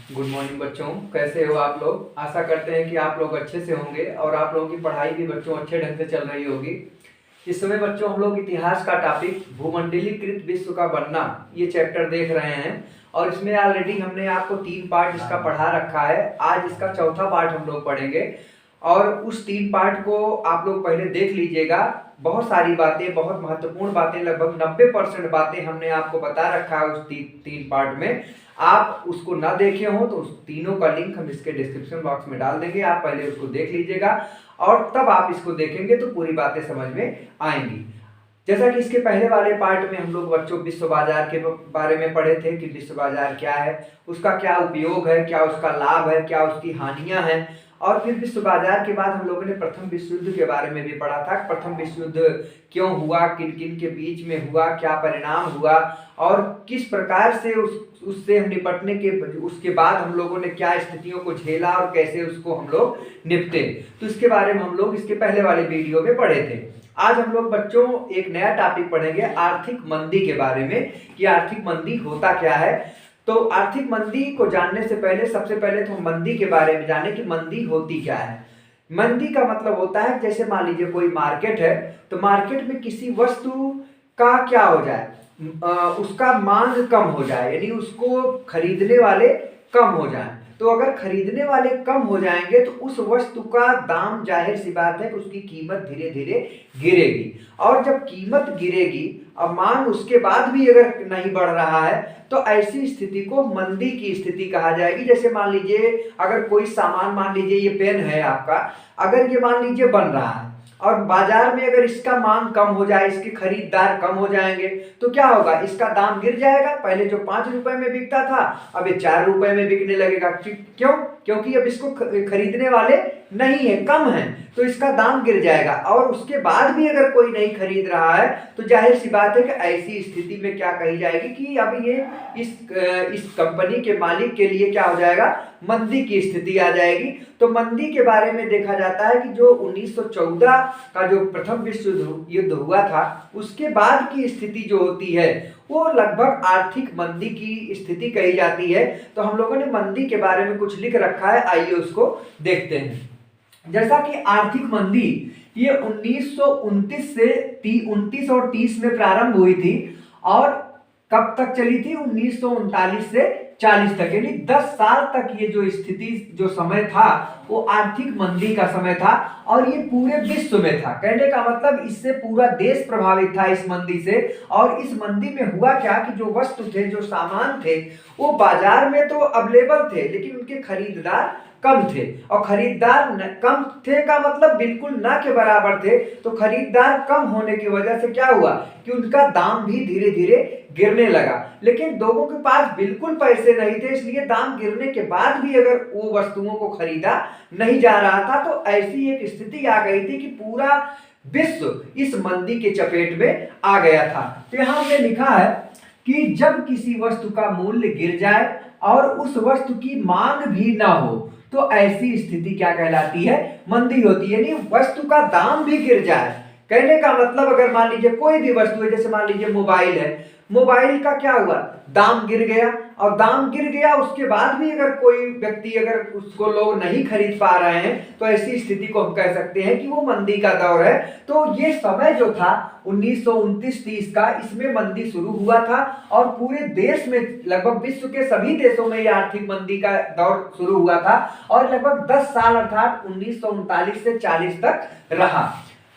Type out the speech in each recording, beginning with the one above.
Good morning बच्चों, कैसे हो आप लोग। आशा करते हैं कि आप लोग अच्छे से होंगे और आप लोगों की पढ़ाई भी बच्चों अच्छे ढंग से चल रही होगी। इस समय बच्चों हम लोग इतिहास का टॉपिक भूमंडलीकृत विश्व का बनना ये चैप्टर देख रहे हैं और इसमें ऑलरेडी हमने आपको 3 पार्ट इसका पढ़ा रखा है। आज इसका चौथा पार्ट हम लोग पढ़ेंगे और उस 3 पार्ट को आप लोग पहले देख लीजिएगा। बहुत सारी बातें, बहुत महत्वपूर्ण बातें, लगभग 90% बातें हमने आपको बता रखा है उस 3 पार्ट में। आप उसको ना देखे हो तो उस तीनों का लिंक हम इसके डिस्क्रिप्शन बॉक्स में डाल देंगे, आप पहले उसको देख लीजिएगा और तब आप इसको देखेंगे तो पूरी बातें समझ में आएंगी। जैसा कि इसके पहले वाले पार्ट में हम लोग बच्चों विश्व बाजार के बारे में पढ़े थे कि विश्व बाजार क्या है, उसका क्या उपयोग है, क्या उसका लाभ है, क्या उसकी हानियां हैं। और फिर विश्व बाजार के बाद हम लोगों ने प्रथम विश्व युद्ध के बारे में भी पढ़ा था। प्रथम विश्व युद्ध क्यों हुआ, किन किन के बीच में हुआ, क्या परिणाम हुआ और किस प्रकार से उससे हम निपटने के उसके बाद हम लोगों ने क्या स्थितियों को झेला और कैसे उसको हम लोग निपटे, तो इसके बारे में हम लोग इसके पहले वाले वीडियो में पढ़े थे। आज हम लोग बच्चों एक नया टॉपिक पढ़ेंगे आर्थिक मंदी के बारे में कि आर्थिक मंदी होता क्या है। तो आर्थिक मंदी को जानने से पहले सबसे पहले तो हम मंदी के बारे में जाने कि मंदी होती क्या है। मंदी का मतलब होता है जैसे मान लीजिए कोई मार्केट है तो मार्केट में किसी वस्तु का क्या हो जाए, उसका मांग कम हो जाए, यानी उसको खरीदने वाले कम हो जाए। तो अगर खरीदने वाले कम हो जाएंगे तो उस वस्तु का दाम, जाहिर सी बात है कि उसकी कीमत धीरे धीरे गिरेगी और जब कीमत गिरेगी और मांग उसके बाद भी अगर नहीं बढ़ रहा है तो ऐसी स्थिति को मंदी की स्थिति कहा जाएगी। जैसे मान लीजिए अगर कोई सामान, मान लीजिए ये पेन है आपका, अगर ये मान लीजिए बन रहा है और बाजार में अगर इसका मांग कम हो जाए, इसके खरीदार कम हो जाएंगे तो क्या होगा, इसका दाम गिर जाएगा। पहले जो 5 रुपए में बिकता था अब ये 4 रुपए में बिकने लगेगा। क्यों? क्योंकि अब इसको खरीदने वाले नहीं है, कम है, तो इसका दाम गिर जाएगा। और उसके बाद भी अगर कोई नहीं खरीद रहा है तो जाहिर सी बात है कि ऐसी स्थिति में क्या कही जाएगी कि अब ये इस कंपनी के मालिक के लिए क्या हो जाएगा, मंदी की स्थिति आ जाएगी। तो मंदी के बारे में देखा जाता है कि जो 1914 का जो प्रथम विश्व युद्ध हुआ था उसके बाद की स्थिति जो होती है वो लगभग आर्थिक मंदी की स्थिति कही जाती है। तो हम लोगों ने मंदी के बारे में कुछ लिख रखा है, आइए उसको देखते हैं। जैसा कि आर्थिक मंदी ये 1929 से 29 और 30 में प्रारंभ हुई थी और कब तक चली थी, 1939 से 40 तक, यानी 10 साल तक ये जो स्थिति, जो समय था वो आर्थिक मंदी का समय था और ये पूरे विश्व में था। कहने का मतलब इससे पूरा देश प्रभावित था इस मंदी से। और इस मंदी में हुआ क्या कि जो वस्तु थे, जो सामान थे वो बाजार में तो अवेलेबल थे लेकिन उनके खरीदार कम थे। और खरीदार कम थे का मतलब बिल्कुल ना के बराबर थे। तो खरीदार कम होने की वजह से क्या हुआ कि उनका दाम भी धीरे धीरे गिरने लगा। लेकिन लोगों के पास बिल्कुल पैसे नहीं थे, इसलिए दाम गिरने के बाद भी अगर वो वस्तुओं को खरीदा नहीं जा रहा था तो ऐसी एक स्थिति आ गई थी कि पूरा विश्व इस मंदी के चपेट में आ गया था। तो यहां पे लिखा है कि जब किसी वस्तु का मूल्य गिर जाए और उस वस्तु की मांग भी ना हो तो ऐसी स्थिति क्या कहलाती है, मंदी होती है। यानी वस्तु का दाम भी गिर जाए। कहने का मतलब अगर मान लीजिए कोई भी वस्तु है, जैसे मान लीजिए मोबाइल है, मोबाइल का क्या हुआ, दाम गिर गया और दाम गिर गया उसके बाद भी अगर कोई व्यक्ति, अगर उसको लोग नहीं खरीद पा रहे हैं तो ऐसी स्थिति को हम कह सकते हैं कि वो मंदी का दौर है। तो ये समय जो था 1929-30 का, इसमें मंदी शुरू हुआ था और पूरे देश में, लगभग विश्व के सभी देशों में ये आर्थिक मंदी का दौर शुरू हुआ था और लगभग 10 साल अर्थात 1939 से 40 तक रहा।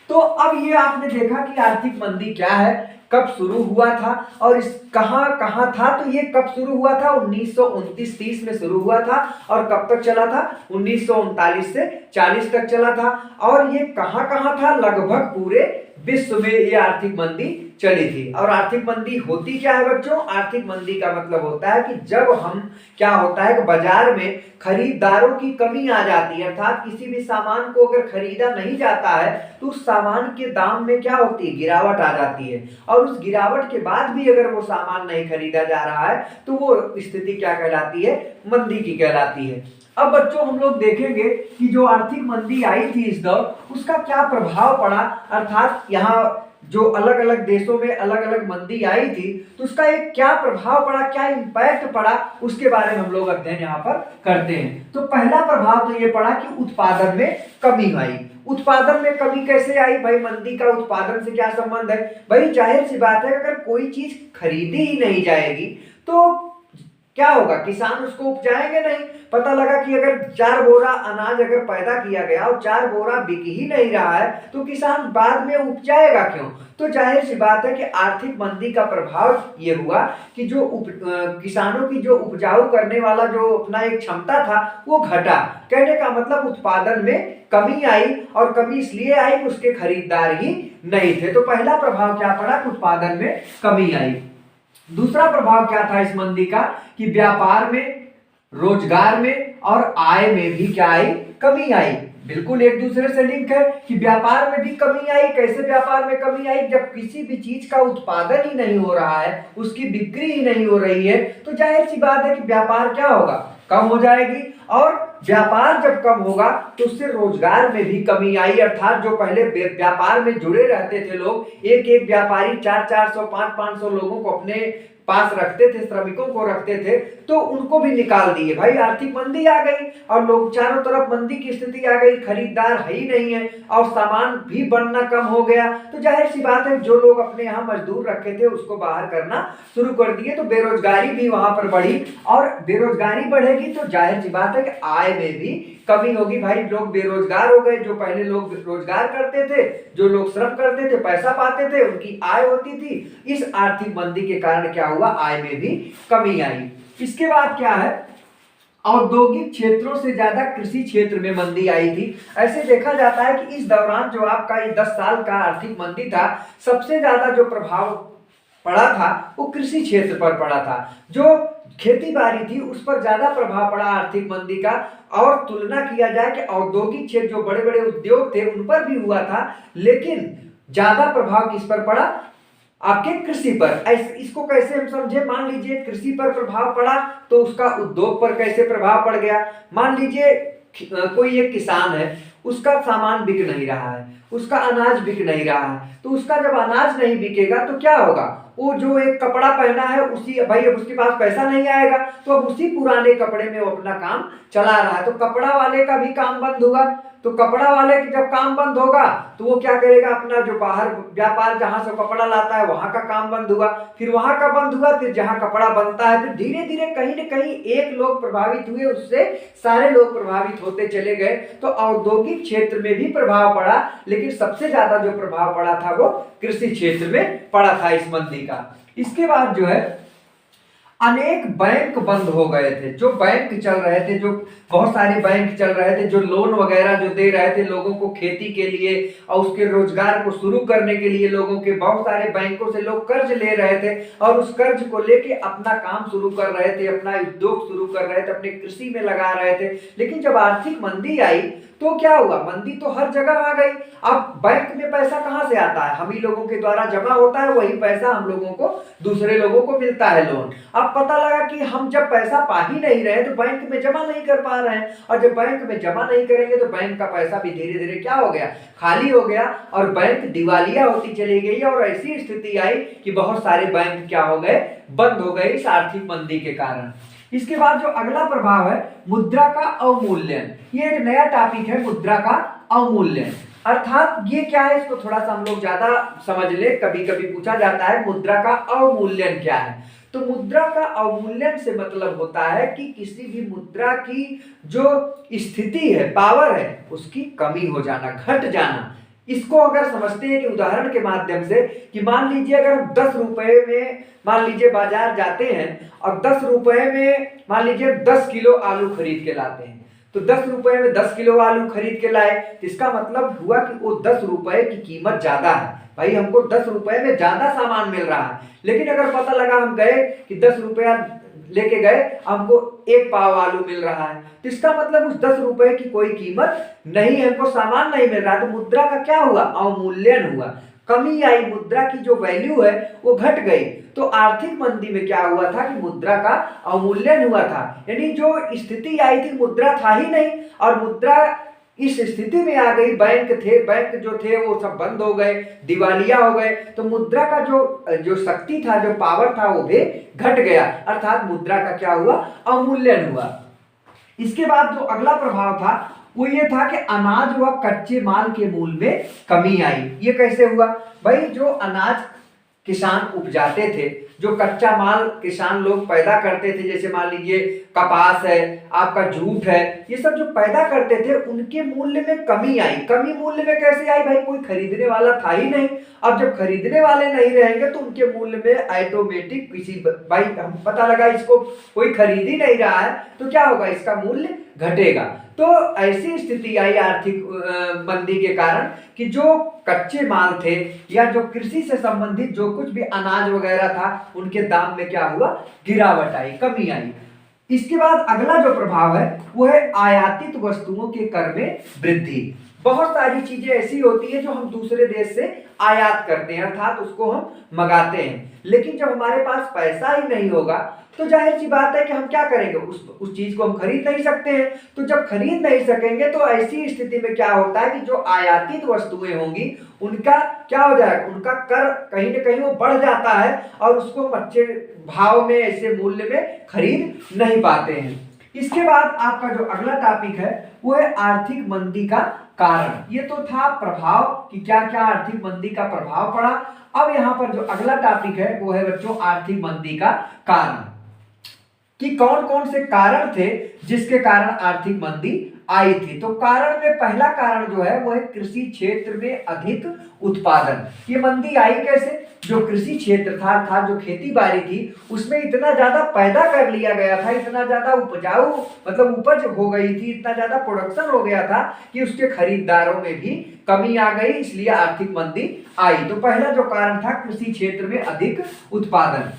तो अब ये आपने देखा कि आर्थिक मंदी क्या है, कब शुरू हुआ था और इस कहां था। तो ये कब शुरू हुआ था, 1929-30 में शुरू हुआ था और कब तक चला था, 1939 से 40 तक चला था। और ये कहां था, लगभग पूरे विश्व में ये आर्थिक मंदी चली थी। और आर्थिक मंदी होती क्या है बच्चों, आर्थिक मंदी का मतलब होता है कि जब हम, क्या होता है कि बाजार में खरीदारों की कमी आ जाती है, अर्थात किसी भी सामान को अगर खरीदा नहीं जाता है तो उस सामान के दाम में क्या होती है, गिरावट आ जाती है। और उस गिरावट के बाद भी अगर वो सामान नहीं खरीदा जा रहा है तो वो स्थिति क्या कहलाती है, मंदी की कहलाती है। अब बच्चों हम लोग देखेंगे कि जो आर्थिक मंदी आई थी इस दौर, उसका क्या प्रभाव पड़ा। अर्थात यहाँ जो अलग अलग देशों में अलग अलग मंदी आई थी, तो उसका एक क्या प्रभाव पड़ा, क्या इंपैक्ट पड़ा, उसके बारे में हम लोग अध्ययन यहाँ पर करते हैं। तो पहला प्रभाव तो ये पड़ा कि उत्पादन में कमी आई। उत्पादन में कमी कैसे आई भाई? मंदी का उत्पादन से क्या संबंध है भाई? जाहिर सी बात है, अगर कोई चीज खरीदी ही नहीं जाएगी तो क्या होगा? किसान उसको उपजाएंगे नहीं। पता लगा कि अगर 4 बोरा अनाज अगर पैदा किया गया और 4 बोरा बिक ही नहीं रहा है तो किसान बाद में उपजाएगा क्यों? तो जाहिर सी बात है कि आर्थिक मंदी का प्रभाव ये हुआ कि जो किसानों की जो उपजाऊ करने वाला जो अपना एक क्षमता था वो घटा। कहने का मतलब उत्पादन में कमी आई, और कमी इसलिए आई कि उसके खरीदार ही नहीं थे। तो पहला प्रभाव क्या पड़ा? उत्पादन में कमी आई। दूसरा प्रभाव क्या था इस मंदी का? कि व्यापार में, रोजगार में और आय में भी क्या आई? कमी आई। बिल्कुल एक दूसरे से लिंक है कि व्यापार में भी कमी आई। कैसे व्यापार में कमी आई? जब किसी भी चीज का उत्पादन ही नहीं हो रहा है, उसकी बिक्री ही नहीं हो रही है, तो जाहिर सी बात है कि व्यापार क्या होगा? कम हो जाएगी। और व्यापार जब कम होगा तो उससे रोजगार में भी कमी आई। अर्थात जो पहले व्यापार में जुड़े रहते थे लोग, एक एक व्यापारी 400-400, 500-500 लोगों को अपने पास रखते थे, श्रमिकों को रखते थे, तो उनको भी निकाल दिए भाई। आर्थिक मंदी आ गई और लोग चारों तरफ मंदी की स्थिति आ गई, खरीदार है ही नहीं है और सामान भी बनना कम हो गया। तो जाहिर सी बात है जो लोग अपने यहाँ मजदूर रखे थे उसको बाहर करना शुरू कर दिए, तो बेरोजगारी भी वहां पर बढ़ी। और बेरोजगारी बढ़ेगी तो जाहिर सी बात है कि आय में भी कमी होगी भाई। लोग बेरोजगार हो गए। जो पहले लोग रोजगार करते थे, जो लोग श्रम करते थे, पैसा पाते थे, उनकी आय होती थी। इस आर्थिक मंदी के कारण क्या हुआ? आय में भी कमी आई। इसके बाद क्या है? औद्योगिक क्षेत्रों से ज्यादा कृषि क्षेत्र में मंदी आई थी। ऐसे देखा जाता है कि इस दौरान जो आपका ये 10 साल का आर्थिक मंदी था, सबसे ज्यादा जो प्रभाव पड़ा था वो कृषि क्षेत्र पर पड़ा था। जो खेती बाड़ी थी उस पर ज्यादा प्रभाव पड़ा आर्थिक मंदी का। और तुलना किया जाए कि औद्योगिक क्षेत्र, जो बड़े बड़े उद्योग थे, उन पर भी हुआ था, लेकिन ज्यादा प्रभाव किस पर पड़ा? आपके कृषि पर। इसको कैसे हम समझे? मान लीजिए कृषि पर प्रभाव पड़ा तो उसका उद्योग पर कैसे प्रभाव पड़ गया? मान लीजिए कोई एक किसान है, उसका सामान बिक नहीं रहा है, उसका अनाज बिक नहीं रहा है, तो उसका जब अनाज नहीं बिकेगा तो क्या होगा? वो जो एक कपड़ा पहना है उसी, भाई अब उसके पास पैसा नहीं आएगा तो अब उसी पुराने कपड़े में वो अपना काम चला रहा है, तो कपड़ा वाले का भी काम बंद होगा। तो कपड़ा वाले की जब काम बंद होगा तो वो क्या करेगा? अपना जो बाहर व्यापार जहां से कपड़ा लाता है वहां का काम बंद हुआ, फिर वहां का बंद हुआ, फिर जहां कपड़ा बनता है, फिर धीरे धीरे कहीं न कहीं एक लोग प्रभावित हुए, उससे सारे लोग प्रभावित होते चले गए। तो औद्योगिक क्षेत्र में भी प्रभाव पड़ा, लेकिन सबसे ज्यादा जो प्रभाव पड़ा था वो कृषि क्षेत्र में पड़ा था इस मंदी का। इसके बाद जो है अनेक बैंक बंद हो गए थे। जो बैंक चल रहे थे, जो बहुत सारे बैंक चल रहे थे, जो लोन वगैरह जो दे रहे थे लोगों को खेती के लिए और उसके रोजगार को शुरू करने के लिए, लोगों के बहुत सारे बैंकों से लोग कर्ज ले रहे थे और उस कर्ज को लेके अपना काम शुरू कर रहे थे, अपना उद्योग शुरू कर रहे थे, अपने कृषि में लगा रहे थे। लेकिन जब आर्थिक मंदी आई तो क्या हुआ? मंदी तो हर जगह आ गई। अब बैंक में पैसा कहां से आता है? हम ही लोगों के द्वारा जमा होता है, वही पैसा हम लोगों को, दूसरे लोगों को मिलता है लोन। अब पता लगा कि हम जब पैसा पा ही नहीं रहे तो बैंक में जमा नहीं कर पा रहे हैं, और जब बैंक में जमा नहीं करेंगे तो बैंक का पैसा भी धीरे धीरे क्या हो गया? खाली हो गया और बैंक दिवालिया होती चली गई। और ऐसी स्थिति आई कि बहुत सारे बैंक क्या हो गए? बंद हो गए इस आर्थिक मंदी के कारण। इसके बाद जो अगला प्रभाव है मुद्रा का अवमूल्यन। ये एक नया टॉपिक है, मुद्रा का अवमूल्यन। अर्थात ये क्या है? इसको थोड़ा सा हम लोग ज्यादा समझ ले। कभी कभी पूछा जाता है मुद्रा का अवमूल्यन क्या है। तो मुद्रा का अवमूल्यन से मतलब होता है कि किसी भी मुद्रा की जो स्थिति है, पावर है, उसकी कमी हो जाना, घट जाना। इसको अगर समझते हैं कि उदाहरण के माध्यम से, कि मान लीजिए अगर हम 10 रुपए में मान लीजिए बाजार जाते हैं और 10 रुपए में मान लीजिए 10 किलो आलू खरीद के लाते हैं, तो 10 रुपए में 10 किलो आलू खरीद के लाए, तो इसका मतलब हुआ कि वो 10 रुपए की कीमत ज्यादा है। भाई हमको 10 रुपए में ज्यादा सामान मिल रहा है। लेकिन अगर पता लगा हम गए कि 10 रुपया लेके गए, हमको 1 पाव आलू मिल रहा है, तो इसका मतलब उस 10 रुपए की कोई कीमत नहीं है, हमको सामान नहीं मिल रहा। तो मुद्रा का क्या हुआ? अवमूल्यन हुआ, कमी आई, मुद्रा की जो वैल्यू है वो घट गई। तो आर्थिक मंदी में क्या हुआ था कि मुद्रा का अवमूल्यन हुआ था, यानी जो स्थिति आई थी मुद्रा था ही नहीं, और मुद्रा इस स्थिति में आ गई, बैंक जो थे वो सब बंद हो गए, दिवालिया हो गए, तो मुद्रा का जो शक्ति था, जो पावर था, वो भी घट गया, अर्थात मुद्रा का क्या हुआ, अवमूल्यन हुआ। इसके बाद जो अगला प्रभाव था वो ये था कि अनाज व कच्चे माल के मूल्य में कमी आई। ये कैसे हुआ भाई, जो अनाज किसान उपजाते थे, जो कच्चा माल किसान लोग पैदा करते थे, जैसे मान लीजिए कपास है, आपका जूट है, ये सब जो पैदा करते थे उनके मूल्य में कमी आई। कमी मूल्य में कैसे आई भाई, कोई खरीदने वाला था ही नहीं। अब जब खरीदने वाले नहीं रहेंगे तो उनके मूल्य में ऑटोमेटिक भाई हम पता लगा इसको कोई खरीद ही नहीं रहा है तो क्या होगा, इसका मूल्य घटेगा। तो ऐसी स्थिति आई आर्थिक मंदी के कारण कि जो कच्चे माल थे या जो कृषि से संबंधित जो कुछ भी अनाज वगैरह था उनके दाम में क्या हुआ, गिरावट आई, कमी आई। इसके बाद अगला जो प्रभाव है वो है आयातित वस्तुओं के कर में वृद्धि। बहुत सारी चीजें ऐसी होती है जो हम दूसरे देश से आयात करते हैं, अर्थात उसको हम मंगाते हैं, लेकिन जब हमारे पास पैसा ही नहीं होगा तो जाहिर सी बात है कि हम क्या करेंगे, उस चीज को हम खरीद नहीं सकते हैं। तो जब खरीद नहीं सकेंगे तो ऐसी स्थिति में क्या होता है कि जो आयातित वस्तुएं होंगी उनका क्या हो जाएगा, उनका कर कहीं ना कहीं वो बढ़ जाता है और उसको हम अच्छे भाव में, ऐसे मूल्य में खरीद नहीं पाते हैं। इसके बाद आपका जो अगला टॉपिक है वो है आर्थिक मंदी का कारण। ये तो था प्रभाव कि क्या क्या आर्थिक मंदी का प्रभाव पड़ा। अब यहाँ पर जो अगला टॉपिक है वो है बच्चों आर्थिक मंदी का कारण, कि कौन कौन से कारण थे जिसके कारण आर्थिक मंदी आई थी। तो कारण में पहला कारण जो है वो है कृषि क्षेत्र में अधिक उत्पादन। ये मंदी आई कैसे, जो कृषि क्षेत्र था अर्थात जो खेती बाड़ी थी उसमें इतना ज्यादा पैदा कर लिया गया था, इतना ज्यादा उपजाऊ मतलब उपज हो गई थी, इतना ज्यादा प्रोडक्शन हो गया था कि उसके खरीदारों में भी कमी आ गई, इसलिए आर्थिक मंदी आई। तो पहला जो कारण था कृषि क्षेत्र में अधिक उत्पादन।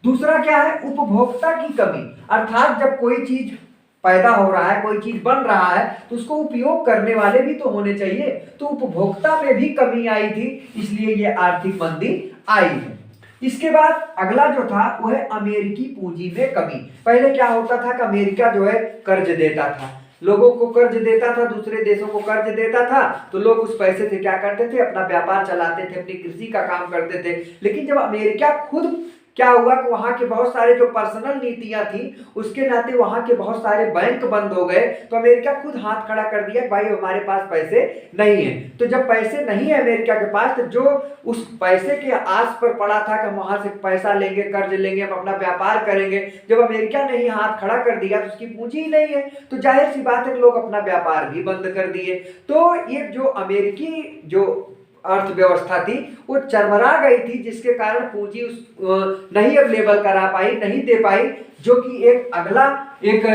दूसरा क्या है, उपभोक्ता की कमी, अर्थात जब कोई चीज पैदा हो रहा है, कोई चीज बन रहा है तो उसको उपयोग करने वाले भी तो होने चाहिए, तो उपभोक्ता में भी कमी आई थी, इसलिए ये आर्थिक मंदी आई है। इसके बाद अगला जो था वो है अमेरिकी पूंजी में कमी। पहले क्या होता था कि अमेरिका जो है कर्ज देता था, लोगों को कर्ज देता था, दूसरे देशों को कर्ज देता था, तो लोग उस पैसे से क्या करते थे, अपना व्यापार चलाते थे, अपनी कृषि का काम करते थे। लेकिन जब अमेरिका खुद क्या हुआ कि वहां के बहुत सारे जो पर्सनल नीतियां थी उसके नाते वहां के बहुत सारे बैंक बंद हो गए, तो अमेरिका खुद हाथ खड़ा कर दिया, भाई हमारे पास पैसे नहीं है। तो जब पैसे नहीं है अमेरिका के पास, तो जो उस पैसे के आस पर पड़ा था कि हम वहां से पैसा लेंगे, कर्ज लेंगे, हम अपना व्यापार करेंगे, जब अमेरिका ने ही हाथ खड़ा कर दिया तो उसकी पूंजी ही नहीं है, तो जाहिर सी बात है कि लोग अपना व्यापार भी बंद कर दिए। तो ये जो अमेरिकी जो अर्थव्यवस्था थी वो चरमरा गई थी, जिसके कारण पूंजी नहीं अवेलेबल करा पाई, नहीं दे पाई, जो कि एक अगला एक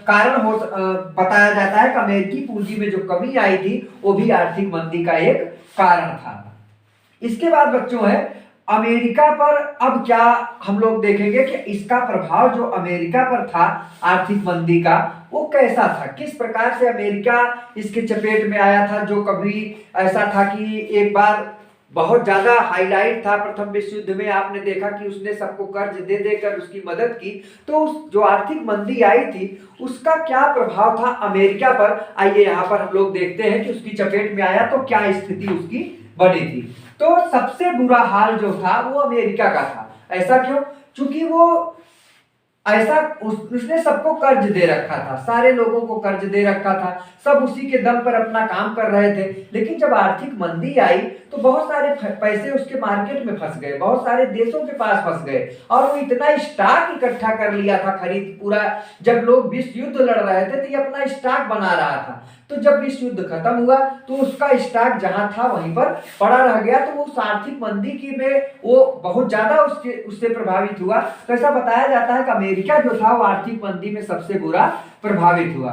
कारण हो बताया जाता है कि अमेरिकी पूंजी में जो कमी आई थी वो भी आर्थिक मंदी का एक कारण था। इसके बाद बच्चों है अमेरिका पर, अब क्या हम लोग देखेंगे कि इसका प्रभाव जो अमेरिका पर था आर्थिक मंदी का वो कैसा था, किस प्रकार से अमेरिका इसके चपेट में आया था। जो कभी ऐसा था कि एक बार बहुत ज्यादा हाईलाइट था प्रथम विश्व युद्ध में, आपने देखा कि उसने सबको कर्ज दे देकर उसकी मदद की, तो उस जो आर्थिक मंदी आई थी उसका क्या प्रभाव था अमेरिका पर। आइए यहाँ पर हम लोग देखते हैं कि उसकी चपेट में आया तो क्या स्थिति उसकी बनी थी। तो सबसे बुरा हाल जो था वो अमेरिका का था। ऐसा क्यों, क्योंकि वो ऐसा उसने सबको कर्ज दे रखा था, सारे लोगों को कर्ज दे रखा था, सब उसी के दम पर अपना काम कर रहे थे। लेकिन जब आर्थिक मंदी आई तो बहुत सारे पैसे उसके मार्केट में फंस गए, बहुत सारे देशों के पास फंस गए, और वो इतना स्टॉक इकट्ठा कर लिया था खरीद पूरा। जब लोग विश्व युद्ध लड़ रहे थे तो ये अपना स्टॉक बना रहा था, तो जब विश्व युद्ध खत्म हुआ तो उसका स्टॉक जहां था वहीं पर पड़ा रह गया, तो वो आर्थिक मंदी की में वो बहुत ज्यादा उससे प्रभावित हुआ। तो ऐसा बताया जाता है कि अमेरिका जो था वो आर्थिक मंदी में सबसे बुरा प्रभावित हुआ।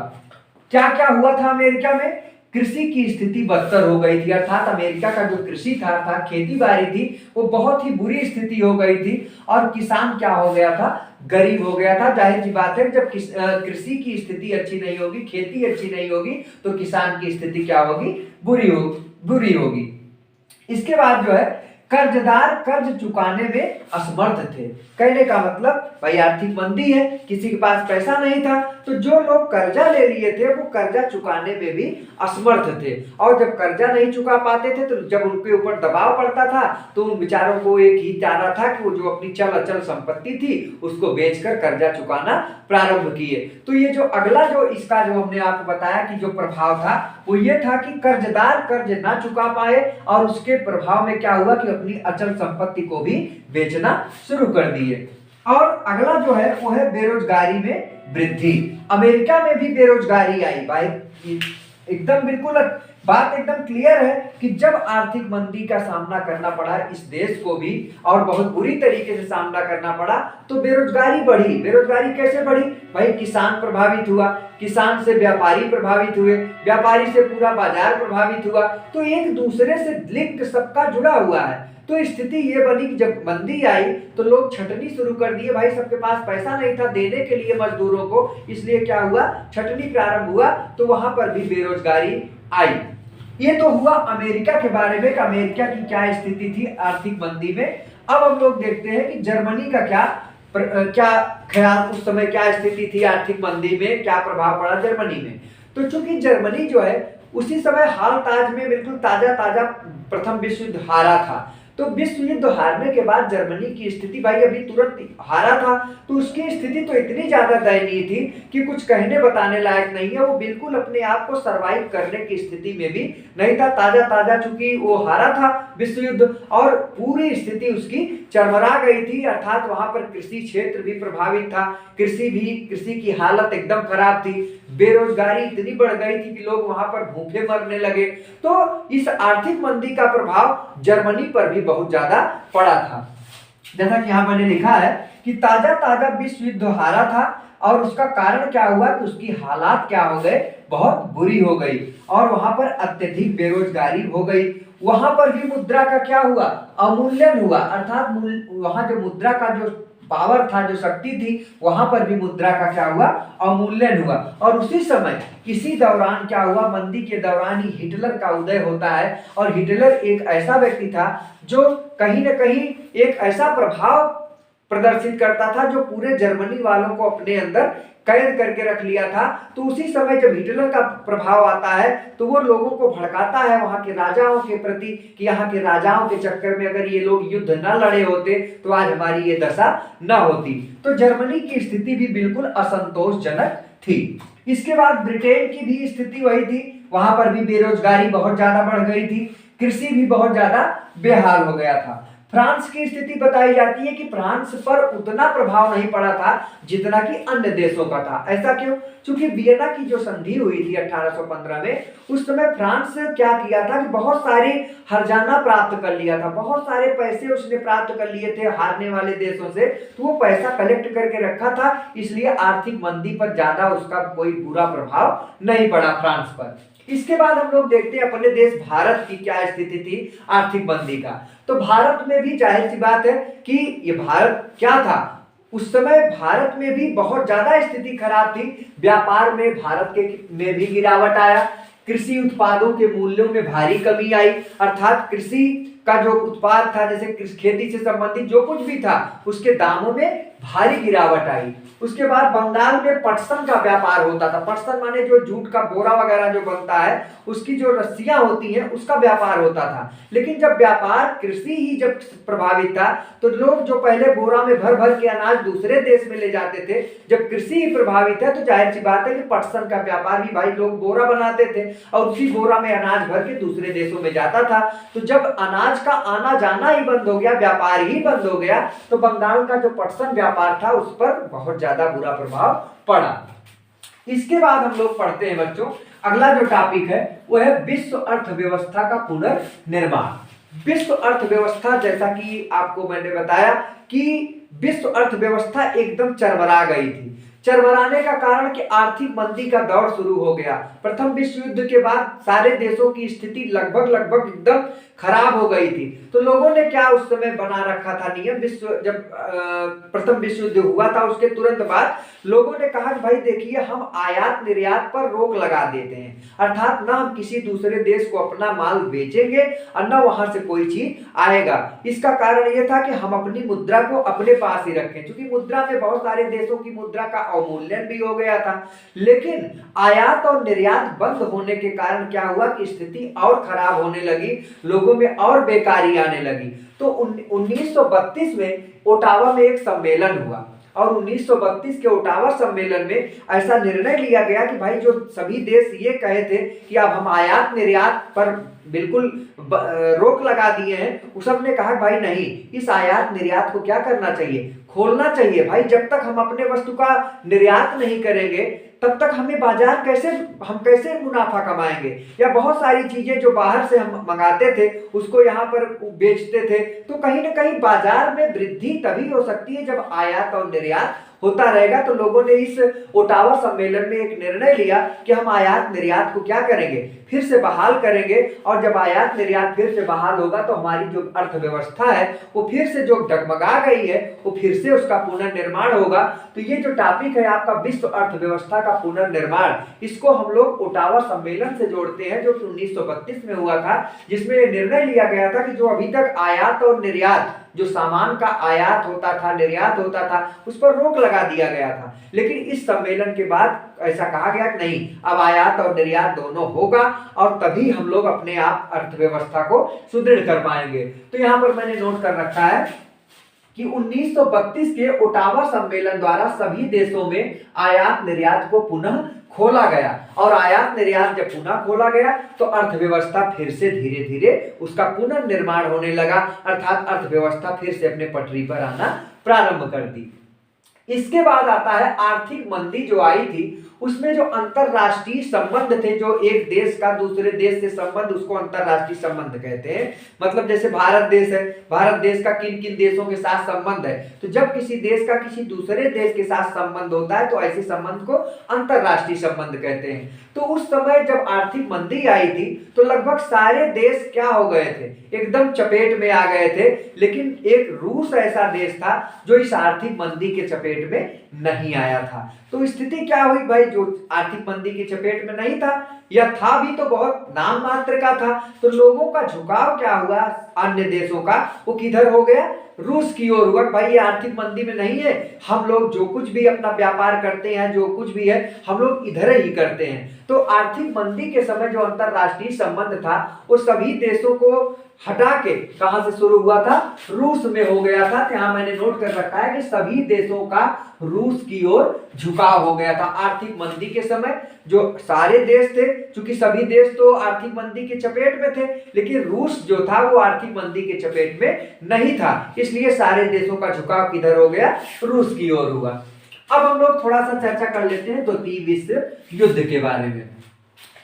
क्या क्या हुआ था अमेरिका में, कृषि की स्थिति बदतर हो गई थी, अर्थात अमेरिका का जो कृषि था खेती बाड़ी थी वो बहुत ही बुरी स्थिति हो गई थी, और किसान क्या हो गया था, गरीब हो गया था। जाहिर सी बात है जब कृषि की स्थिति अच्छी नहीं होगी, खेती अच्छी नहीं होगी, तो किसान की स्थिति क्या होगी, बुरी होगी। इसके बाद जो है कर्जदार कर्ज चुकाने में असमर्थ थे। कहने का मतलब भाई आर्थिक मंदी है, किसी के पास पैसा नहीं था, तो जो लोग कर्जा ले लिए थे वो कर्जा चुकाने में भी असमर्थ थे। और जब कर्जा नहीं चुका पाते थे तो जब उनके ऊपर दबाव पड़ता था तो उन बेचारों को एक ही चारा था कि वो जो अपनी चल अचल संपत्ति थी उसको बेचकर कर्जा चुकाना प्रारंभ किए। तो ये जो अगला जो इसका जो हमने आपको बताया कि जो प्रभाव था वो ये था कि कर्जदार कर्ज ना चुका पाए और उसके प्रभाव में क्या हुआ कि अपनी अचल संपत्ति को भी बेचना शुरू कर दिए। और अगला जो है वो है बेरोजगारी में वृद्धि। अमेरिका में भी बेरोजगारी आई भाई, एकदम बिल्कुल बात एकदम क्लियर है कि जब आर्थिक मंदी का सामना करना पड़ा इस देश को भी और बहुत बुरी तरीके से सामना करना पड़ा तो बेरोजगारी बढ़ी। बेरोजगारी कैसे बढ़ी भाई? किसान प्रभावित हुआ, किसान से व्यापारी प्रभावित हुए, व्यापारी से पूरा बाजार प्रभावित हुआ, तो एक दूसरे से लिंक सबका जुड़ा हुआ है। तो स्थिति ये बनी कि जब मंदी आई तो लोग छटनी शुरू कर दिए, भाई सबके पास पैसा नहीं था देने के लिए मजदूरों को, इसलिए क्या हुआ छटनी प्रारंभ हुआ, तो वहां पर भी बेरोजगारी आई। ये तो हुआ अमेरिका के बारे में कि अमेरिका की क्या स्थिति थी आर्थिक मंदी में। अब हम लोग देखते हैं कि जर्मनी का क्या ख्याल, उस समय क्या स्थिति थी आर्थिक मंदी में, क्या प्रभाव पड़ा जर्मनी में। तो चूंकि जर्मनी जो है उसी समय हाल ताज में बिल्कुल ताजा ताजा प्रथम विश्व युद्ध हारा था, तो विश्व युद्ध हारने के बाद जर्मनी की स्थिति भाई अभी तुरंत हारा था तो उसकी स्थिति तो इतनी ज्यादा दयनीय थी कि कुछ कहने बताने लायक नहीं है। वो बिल्कुल अपने आप को सरवाइव करने की स्थिति में भी नहीं था। ताजा ताजा चूंकि वो हारा था विश्व युद्ध और पूरी स्थिति उसकी चरमरा गई थी, अर्थात वहां पर कृषि क्षेत्र भी प्रभावित था, कृषि की हालत एकदम खराब थी, बेरोजगारी इतनी बढ़ गई थी कि लोग वहां पर भूखे मरने लगे। तो इस आर्थिक मंदी का प्रभाव जर्मनी पर भी बहुत ज्यादा पड़ा था। जैसा कि यहां मैंने लिखा है कि ताजा ताजा विश्व युद्ध हारा था और उसका कारण क्या हुआ कि उसकी हालात क्या हो गए, बहुत बुरी हो गई और वहां पर अत्यधिक बेरोजगारी हो गई। वहां पर भी मुद्रा का क्या हुआ, अवमूल्यन हुआ, अर्थात वहां जो मुद्रा का जो पावर था, जो शक्ति थी, वहां पर भी मुद्रा का क्या हुआ, अवमूल्यन हुआ। और उसी समय इसी दौरान क्या हुआ, मंदी के दौरान ही हिटलर का उदय होता है। और हिटलर एक ऐसा व्यक्ति था जो कहीं न कहीं एक ऐसा प्रभाव प्रदर्शित करता था जो पूरे जर्मनी वालों को अपने अंदर कैद करके रख लिया था। तो उसी समय जब हिटलर का प्रभाव आता है तो वो लोगों को भड़काता है वहां के राजाओं के प्रति कि यहाँ के राजाओं के चक्कर में अगर ये लोग युद्ध न लड़े होते तो आज हमारी ये दशा न होती। तो जर्मनी की स्थिति भी बिल्कुल असंतोषजनक थी। इसके बाद ब्रिटेन की भी स्थिति वही थी, वहां पर भी बेरोजगारी बहुत ज्यादा बढ़ गई थी, कृषि भी बहुत ज्यादा बेहाल हो गया था। फ्रांस की स्थिति बताई जाती है कि फ्रांस पर उतना प्रभाव नहीं पड़ा था जितना कि अन्य देशों का था। ऐसा क्यों? क्योंकि वियना की जो संधि हुई थी 1815 में, उस समय फ्रांस क्या किया था कि बहुत सारी हर्जाना प्राप्त कर लिया था, बहुत सारे पैसे उसने प्राप्त कर लिए थे हारने वाले देशों से, तो वो पैसा कलेक्ट करके रखा था, इसलिए आर्थिक मंदी पर ज्यादा उसका कोई बुरा प्रभाव नहीं पड़ा फ्रांस पर। इसके बाद हम लोग देखते हैं अपने देश भारत की क्या स्थिति थी आर्थिक मंदी का। तो भारत में भी जाहिर सी बात है कि ये भारत क्या था, उस समय भारत में भी बहुत ज्यादा स्थिति खराब थी। व्यापार में भारत के में भी गिरावट आया, कृषि उत्पादों के मूल्यों में भारी कमी आई, अर्थात कृषि का जो उत्पाद था, जैसे खेती से संबंधित जो कुछ भी था, उसके दामों में भारी गिरावट आई। उसके बाद बंगाल में पटसन का व्यापार होता था। पटसन माने जो जूट का बोरा वगैरह जो बनता है, उसकी जो रस्सियां होती हैं उसका व्यापार होता था। लेकिन जब व्यापार कृषि ही जब प्रभावित था तो लोग जो पहले बोरा में भर भर के अनाज दूसरे देश में ले जाते थे, जब कृषि ही प्रभावित है तो जाहिर सी बात है कि पटसन का व्यापार भी भाई लोग बोरा बनाते थे और उसी बोरा में अनाज भर के दूसरे देशों में जाता था। तो जब अनाज का आना जाना ही बंद हो गया, व्यापार ही बंद हो गया, तो बंगाल का जो पटसन व्यापार था उस पर बहुत ज्यादा बुरा प्रभाव पड़ा। इसके बाद हम लोग पढ़ते हैं बच्चों, अगला जो टॉपिक है वो है विश्व अर्थव्यवस्था का पुनर्निर्माण। विश्व अर्थव्यवस्था, जैसा कि आपको मैंने बताया कि विश्व अर्थव्यवस्था एकदम चरमरा गई थी। चरमराने का कारण कि आर्थिक मंदी का दौर शुरू हो गया। प्रथम विश्व युद्ध के बाद सारे देशों की स्थिति लगभग एकदम खराब हो गई थी। तो लोगों ने क्या उस समय बना रखा था नियम, विश्व जब प्रथम विश्व युद्ध हुआ था उसके तुरंत बाद लोगों ने कहा कि भाई देखिए हम आयात निर्यात पर रोक लगा देते हैं, अर्थात ना हम किसी दूसरे देश को अपना माल बेचेंगे और ना वहां से कोई चीज आएगा। इसका कारण यह था कि हम अपनी मुद्रा को अपने पास ही रखें, क्योंकि मुद्रा में बहुत सारे देशों की मुद्रा का अवमूल्यन भी हो गया था। लेकिन आयात और निर्यात बंद होने के कारण क्या हुआ कि स्थिति और खराब होने लगी, लोगों में और बेकारी आने लगी। तो 1932 में ओटावा में एक सम्मेलन हुआ और 1932 के ओटावा सम्मेलन में ऐसा निर्णय लिया गया कि भाई जो सभी देश ये कहे थे कि अब हम आयात निर्यात पर बिल्कुल रोक लगा दिए हैं, उस सब ने कहा भाई नहीं, इस आयात निर्यात को क्या करना चाहिए, खोलना चाहिए। भाई जब तक हम अपने वस्तु का निर्यात नहीं करेंगे तब तक हमें बाजार कैसे मुनाफा कमाएंगे, या बहुत सारी चीजें जो बाहर से हम मंगाते थे उसको यहाँ पर बेचते थे, तो कहीं ना कहीं बाजार में वृद्धि तभी हो सकती है जब आयात और निर्यात होता रहेगा। तो लोगों ने इस ओटावा सम्मेलन में एक निर्णय लिया कि हम आयात निर्यात को क्या करेंगे, फिर से बहाल करेंगे, और जब आयात निर्यात फिर से बहाल होगा तो हमारी जो अर्थव्यवस्था है वो फिर से जो डगमगा गई है वो फिर से उसका पुनर्निर्माण होगा। तो ये जो टॉपिक है आपका विश्व अर्थव्यवस्था का पुनर्निर्माण, इसको हम लोग ओटावा सम्मेलन से जोड़ते हैं जो कि 1932 में हुआ था, जिसमें निर्णय लिया गया था कि जो अभी तक आयात और निर्यात, जो सामान का आयात होता था निर्यात होता था, उस पर रोक लगा दिया गया था। लेकिन इस सम्मेलन के बाद ऐसा कहा गया कि नहीं, अब आयात और निर्यात दोनों होगा और तभी हम लोग अपने आप अर्थव्यवस्था को सुदृढ़ कर पाएंगे। तो यहाँ पर मैंने नोट कर रखा है कि 1932 के ओटावा सम्मेलन द्वारा सभी देशों में आयात निर्यात को पुनः खोला गया, और आयात निर्यात जब पुनः खोला गया तो अर्थव्यवस्था फिर से धीरे धीरे उसका पुनर्निर्माण होने लगा, अर्थात अर्थव्यवस्था फिर से अपने पटरी पर आना प्रारंभ कर दी। इसके बाद आता है आर्थिक मंदी जो आई थी, उसमें जो अंतरराष्ट्रीय संबंध थे, जो एक देश का दूसरे देश से संबंध, उसको अंतरराष्ट्रीय संबंध कहते हैं। मतलब जैसे भारत देश है, भारत देश का किन किन देशों के साथ संबंध है, तो जब किसी देश का किसी दूसरे देश के साथ संबंध होता है तो ऐसे संबंध को अंतरराष्ट्रीय संबंध कहते हैं। तो उस समय जब आर्थिक मंदी आई थी तो लगभग सारे देश क्या हो गए थे, एकदम चपेट में आ गए थे। लेकिन एक रूस ऐसा देश था जो इस आर्थिक मंदी के चपेट में नहीं आया था। तो स्थिति क्या हुई भाई, जो आर्थिक मंदी की चपेट में नहीं था या था भी तो बहुत नाम मात्र का था, तो लोगों का झुकाव क्या हुआ अन्य देशों का, वो किधर हो गया, रूस की ओर हुआ। भाई ये आर्थिक मंदी में नहीं है, हम लोग जो कुछ भी अपना व्यापार करते हैं, जो कुछ भी है हम लोग इधर ही करते हैं। तो आर्थिक मंदी के समय जो अंतरराष्ट्रीय संबंध था वो सभी देशों को हटा के कहां से शुरू हुआ था, रूस में हो गया था। तो यहाँ मैंने नोट कर रखा है कि सभी देशों का रूस की ओर झुकाव हो गया था आर्थिक मंदी के समय। जो सारे देश थे, क्योंकि सभी देश तो आर्थिक मंदी के चपेट में थे, लेकिन रूस जो था वो आर्थिक मंदी के चपेट में नहीं था, इसलिए सारे देशों का झुकाव किधर हो गया, रूस की ओर हुआ। अब हम लोग थोड़ा सा चर्चा कर लेते हैं द्वितीय विश्व युद्ध के बारे में।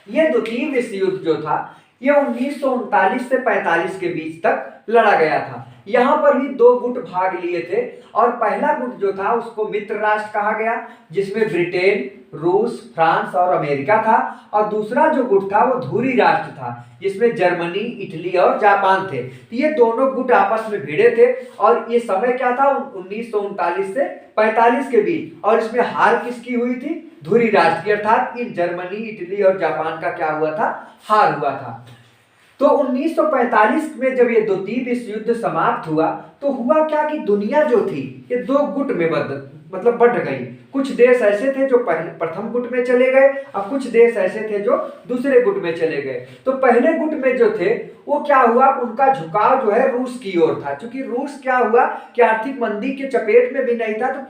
यह द्वितीय विश्व युद्ध जो था ये 1939 से 45 के बीच तक लड़ा गया था। यहाँ पर भी दो गुट भाग लिए थे, और पहला गुट जो था उसको मित्र राष्ट्र कहा गया, जिसमें ब्रिटेन, रूस, फ्रांस और अमेरिका था, और दूसरा जो गुट था वो धुरी राष्ट्र था, जिसमें जर्मनी, इटली और जापान थे। तो ये दोनों गुट आपस में भिड़े थे, और ये समय क्या था 1939 से 45 के बीच, और इसमें हार किसकी हुई थी, धुरी राष्ट्र की, अर्थात इन जर्मनी, इटली और जापान का क्या हुआ था, हार हुआ था। तो 1945 में जब ये द्वितीय विश्व युद्ध समाप्त हुआ तो हुआ क्या कि दुनिया जो थी ये दो गुट में बट गई। कुछ देश ऐसे थे जो प्रथम गुट में चले गए, और कुछ देश ऐसे थे जो दूसरे गुट में चले गए। तो पहले गुट में जो थे वो क्या हुआ, उनका झुकाव जो है रूस की ओर था, क्योंकि रूस क्या हुआ कि आर्थिक मंदी के चपेट में भी नहीं था। तो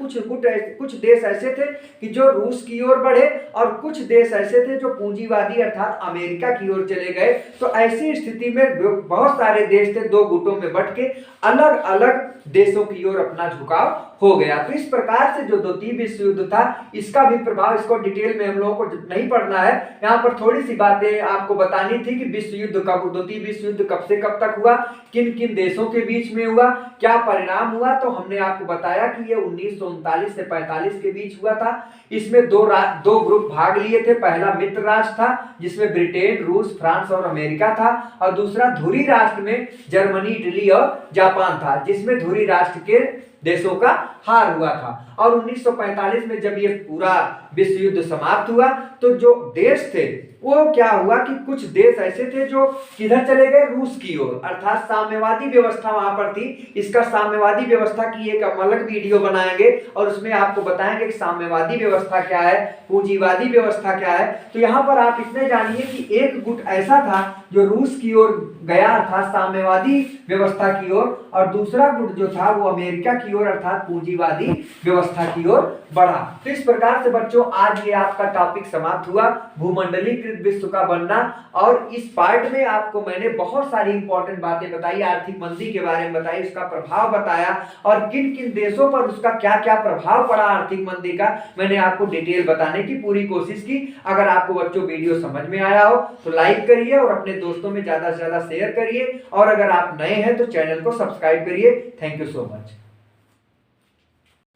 कुछ देश ऐसे थे कि जो रूस की ओर बढ़े, और कुछ देश ऐसे थे जो पूंजीवादी अर्थात अमेरिका की ओर चले गए। तो ऐसी स्थिति में बहुत सारे देश थे, दो गुटों में बट के अलग अलग देशों की ओर अपना झुकाव हो गया। तो इस प्रकार प्रकार से जो द्वितीय विश्व युद्ध था इसका भी प्रभाव, इसको डिटेल में हम लोगों को नहीं पढ़ना है, यहाँ पर थोड़ी सी बातें आपको बतानी थी कि विश्व युद्ध कब, द्वितीय विश्व युद्ध कब से कब तक हुआ, किन किन देशों के बीच में हुआ, क्या परिणाम हुआ। तो हमने आपको बताया कि ये 1939 से 45 के बीच हुआ था। इसमें दो ग्रुप भाग लिए थे। पहला मित्र राष्ट्र था जिसमें ब्रिटेन, रूस, फ्रांस और अमेरिका था, और दूसरा धुरी राष्ट्र में जर्मनी, इटली और जापान था, जिसमें धुरी राष्ट्र के देशों का हार हुआ था। और 1945 में जब ये पूरा विश्व युद्ध समाप्त हुआ तो जो देश थे वो क्या हुआ कि कुछ देश ऐसे थे जो किधर चले गए, रूस की ओर, अर्थात साम्यवादी व्यवस्था वहां पर थी। इसका साम्यवादी व्यवस्था की एक अलग वीडियो बनाएंगे और उसमें आपको बताएंगे कि साम्यवादी व्यवस्था क्या है, पूंजीवादी व्यवस्था क्या है। तो यहाँ पर आप इतने जानिए कि एक गुट ऐसा था जो रूस की ओर गया अर्थात साम्यवादी व्यवस्था की ओर, और दूसरा गुट जो था वो अमेरिका की ओर अर्थात पूंजीवादी व्यवस्था की ओर बढ़ा। तो इस प्रकार से बच्चों आज ये आपका टॉपिक समाप्त हुआ, भूमंडलीकृत विश्व का बनना। और इस पार्ट में आपको मैंने बहुत सारी इंपॉर्टेंट बातें बताई, आर्थिक मंदी के बारे में बताई, उसका प्रभाव बताया और किन किन देशों पर उसका क्या क्या प्रभाव पड़ा आर्थिक मंदी का, मैंने आपको डिटेल बताने की पूरी कोशिश की। अगर आपको बच्चों वीडियो समझ में आया हो तो लाइक करिए और अपने दोस्तों में ज्यादा से ज्यादा शेयर करिए, और अगर आप नए हैं तो चैनल को सब्सक्राइब करिए। Thank you so much.